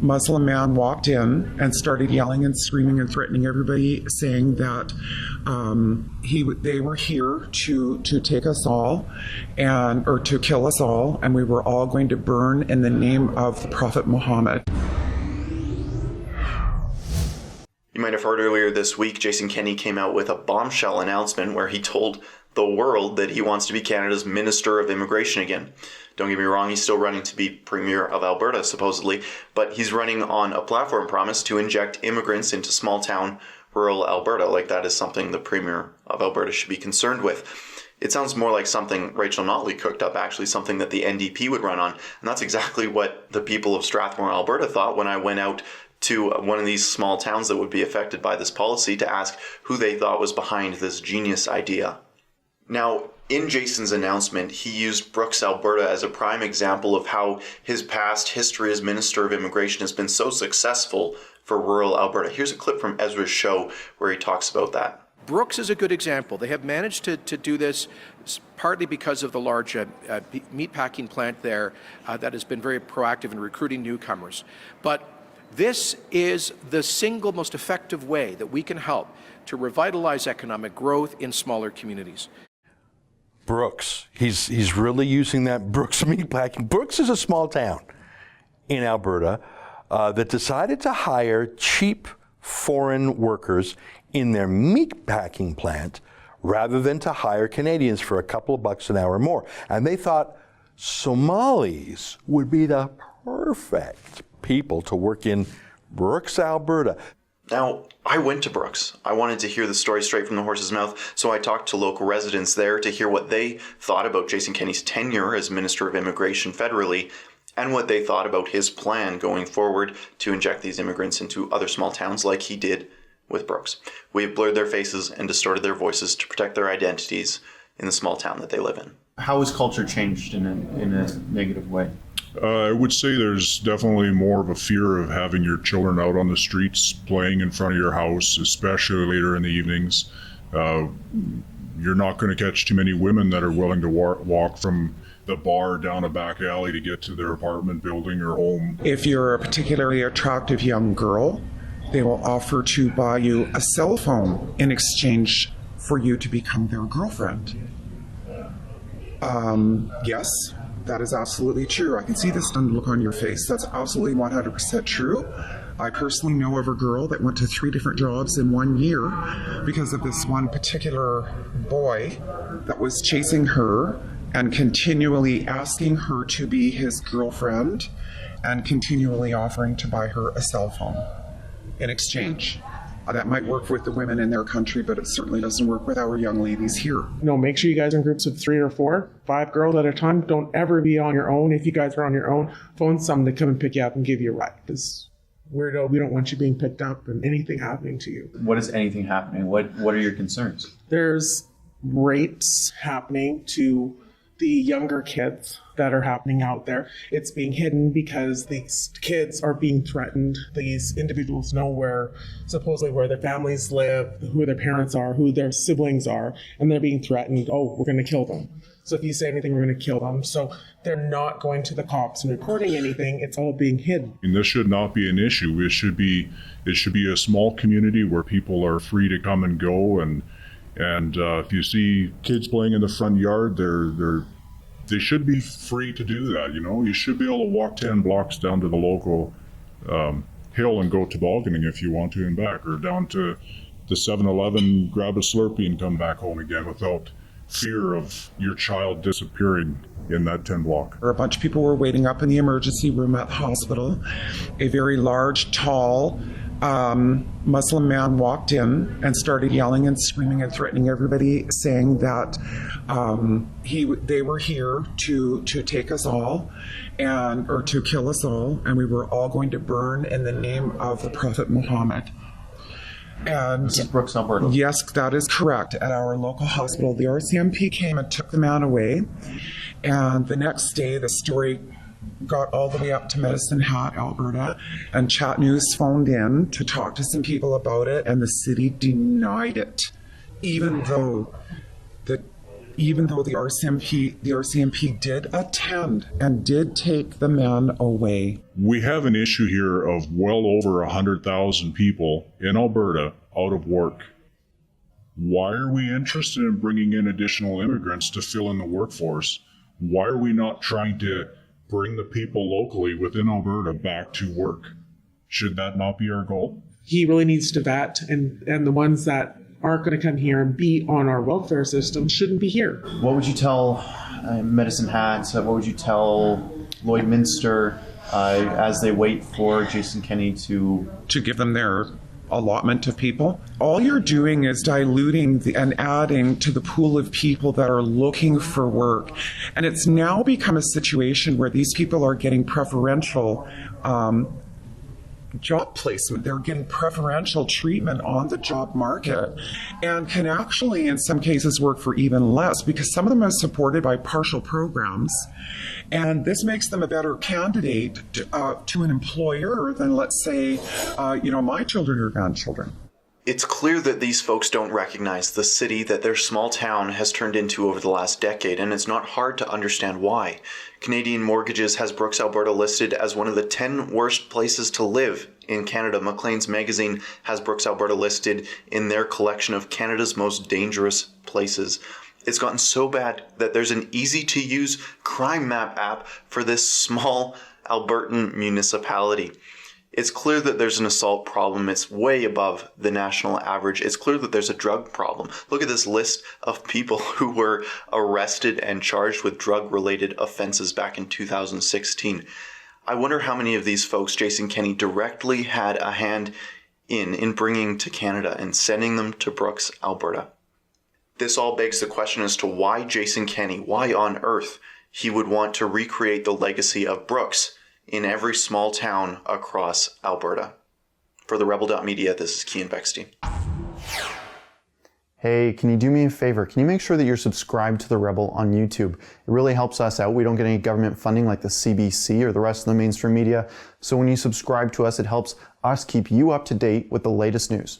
Muslim man walked in and started yelling and screaming and threatening everybody, saying that they were here to take us all or to kill us all, and we were all going to burn in the name of the Prophet Muhammad. You might have heard earlier this week, Jason Kenney came out with a bombshell announcement where he told the world that he wants to be Canada's Minister of Immigration again. Don't get me wrong, he's still running to be Premier of Alberta, supposedly, but he's running on a platform promise to inject immigrants into small-town, rural Alberta. Like, that is something the Premier of Alberta should be concerned with. It sounds more like something Rachel Notley cooked up, actually, something that the NDP would run on. And that's exactly what the people of Strathmore, Alberta thought when I went out to one of these small towns that would be affected by this policy to ask who they thought was behind this genius idea. Now, in Jason's announcement, he used Brooks, Alberta as a prime example of how his past history as Minister of Immigration has been so successful for rural Alberta. Here's a clip from Ezra's show where he talks about that. Brooks is a good example. They have managed to do this partly because of the large meatpacking plant there that has been very proactive in recruiting newcomers. But this is the single most effective way that we can help to revitalize economic growth in smaller communities. Brooks, he's really using that Brooks meatpacking. Brooks is a small town in Alberta that decided to hire cheap foreign workers in their meatpacking plant rather than to hire Canadians for a couple of bucks an hour more. And they thought Somalis would be the perfect people to work in Brooks, Alberta. Now, I went to Brooks. I wanted to hear the story straight from the horse's mouth, so I talked to local residents there to hear what they thought about Jason Kenney's tenure as Minister of Immigration federally and what they thought about his plan going forward to inject these immigrants into other small towns like he did with Brooks. We have blurred their faces and distorted their voices to protect their identities in the small town that they live in. How has culture changed in a negative way? I would say there's definitely more of a fear of having your children out on the streets playing in front of your house, especially later in the evenings. You're not going to catch too many women that are willing to walk from the bar down a back alley to get to their apartment building or home. If you're a particularly attractive young girl, they will offer to buy you a cell phone in exchange for you to become their girlfriend. Yes. That is absolutely true. I can see the stunned look on your face. That's absolutely 100% true. I personally know of a girl that went to 3 different jobs in 1 year because of this one particular boy that was chasing her and continually asking her to be his girlfriend and continually offering to buy her a cell phone in exchange. That might work with the women in their country, but it certainly doesn't work with our young ladies here. Make sure you guys are in groups of 3 or 4, 5 girls at a time. Don't ever be on your own. If you guys are on your own, phone someone to come and pick you up and give you a ride. Because we don't want you being picked up and anything happening to you. What is anything happening? What are your concerns? There's rapes happening to the younger kids that are happening out there. It's being hidden because these kids are being threatened. These individuals know supposedly where their families live, who their parents are, who their siblings are, and they're being threatened. Oh, we're going to kill them. So if you say anything, we're going to kill them. So they're not going to the cops and reporting anything. It's all being hidden. And this should not be an issue. It should be a small community where people are free to come and go. And if you see kids playing in the front yard, they should be free to do that. You should be able to walk 10 blocks down to the local hill and go tobogganing if you want to and back, or down to the 7-Eleven, grab a Slurpee and come back home again without fear of your child disappearing in that 10 block. A bunch of people were waiting up in the emergency room at the hospital. A very large, tall Muslim man walked in and started yelling and screaming and threatening everybody, saying that they were here to take us all or to kill us all, and we were all going to burn in the name of the Prophet Muhammad. And this is Brooks, Alberta. Yes, that is correct. At our local hospital, the RCMP came and took the man away, and the next day the story got all the way up to Medicine Hat, Alberta, and Chat News phoned in to talk to some people about it, and the city denied it, even though the even though the RCMP did attend and did take the man away. We have an issue here of well over 100,000 people in Alberta out of work. Why are we interested in bringing in additional immigrants to fill in the workforce? Why are we not trying to bring the people locally within Alberta back to work? Should that not be our goal? He really needs to vet, and the ones that aren't going to come here and be on our welfare system shouldn't be here. What would you tell Medicine Hat? What would you tell Lloydminster as they wait for Jason Kenney to give them their allotment of people? All you're doing is diluting and adding to the pool of people that are looking for work. And it's now become a situation where these people are getting preferential job placement. They're getting preferential treatment on the job market and can actually, in some cases, work for even less because some of them are supported by partial programs. And this makes them a better candidate to an employer than, let's say, my children or grandchildren. It's clear that these folks don't recognize the city that their small town has turned into over the last decade, and it's not hard to understand why. Canadian Mortgages has Brooks, Alberta listed as one of the 10 worst places to live in Canada. Maclean's magazine has Brooks, Alberta listed in their collection of Canada's most dangerous places. It's gotten so bad that there's an easy-to-use crime map app for this small Albertan municipality. It's clear that there's an assault problem. It's way above the national average. It's clear that there's a drug problem. Look at this list of people who were arrested and charged with drug-related offenses back in 2016. I wonder how many of these folks Jason Kenney directly had a hand in bringing to Canada and sending them to Brooks, Alberta. This all begs the question as to why Jason Kenney, why on earth he would want to recreate the legacy of Brooks in every small town across Alberta. For the Rebel.media, this is Keean Bexte. Hey, can you do me a favor? Can you make sure that you're subscribed to The Rebel on YouTube? It really helps us out. We don't get any government funding like the CBC or the rest of the mainstream media. So when you subscribe to us, it helps us keep you up to date with the latest news.